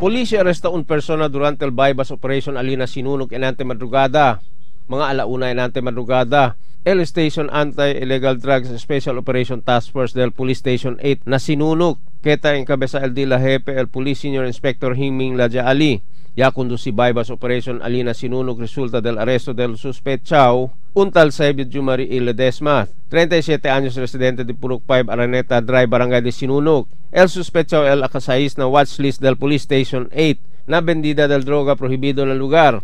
Polisi arresta un persona durante el bypass operation Alina Sinunok enante madrugada. Mga alauna enante madrugada. El Station Anti-Illegal Drugs Special Operation Task Force del Police Station 8 na Sinunok. Keta encabeza el de la jefe el Police Senior Inspector Hingming Ladja Ali. Ya conduci bypass operation Alina Sinunok resulta del arresto del suspechao un tal Saibit Jumari Ledesma, 37 años residente de Purok 5 Araneta Drive, Barangay de Sinunok. El sospechado el akasais na watchlist del Police Station 8 na vendida del droga prohibido na lugar.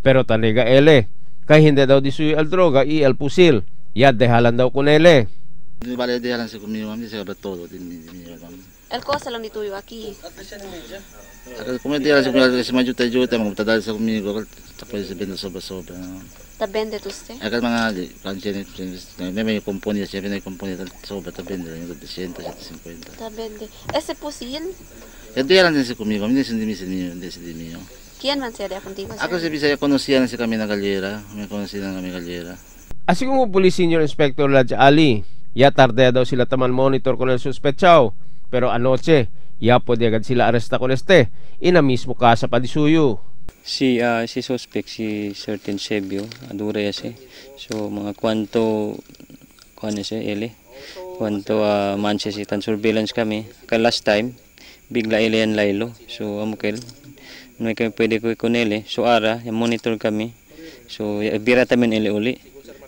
Pero tanega ele, kay hindi daw disuyo el droga y el pusil. Ya dehalan daw kun ele. Vale, dejalan se conmigo, a mí se abre todo. El cosa lang dituyo aquí. Kung hindi dejalan se conmigo, kasi majuta-juta, magtadali sa conmigo, tapos sabihin na sobra-sobra. Tabende tuste? Agad mga kanchen, may kumpuni, siya may kumpuni, sobra tabende, 200, 150. Tabende. Ese pusil? Hindi dejalan din se conmigo, hindi si mío. ¿Quién man sería contigo? Ako si Bisaya, konosiya na si kami na Galera, may konosiya na kami Galera. Así como Police Senior Inspector Ladja Ali, ya tarde daw sila taman monitor con el sospechao, pero anoche, ya pwede agad sila arresta con este, ina mismo casa pa disuyo. Si suspect, si certain Sebio, adura yase. So, mga kwanto manches itan surveillance kami. Kaya last time, bigla ele yan laylo. So, amukel, may kami pwede ko ikunele. So, yung monitor kami. So, bira tamin ele uli.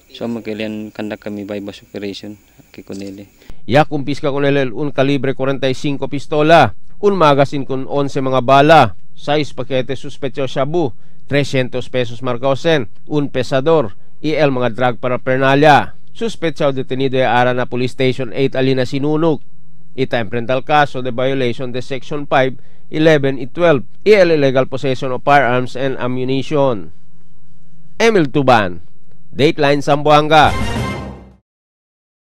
So, amukel yan kandak kami bypass operation. Kikunele. Ya kumpiska con el un calibre 45 pistola, un magazine con 11 mga bala, 6 paquetes suspecho shabu, 300 pesos marcosen, un pesador, y el mga drug paraphernalia. Suspechado detenido de ara na Police Station 8 Alina Sinunok. Ita enfrenta el caso de violation de Section 5, 11 y 12 y el illegal possession of firearms and ammunition. Emil Tuban, Dateline Zamboanga.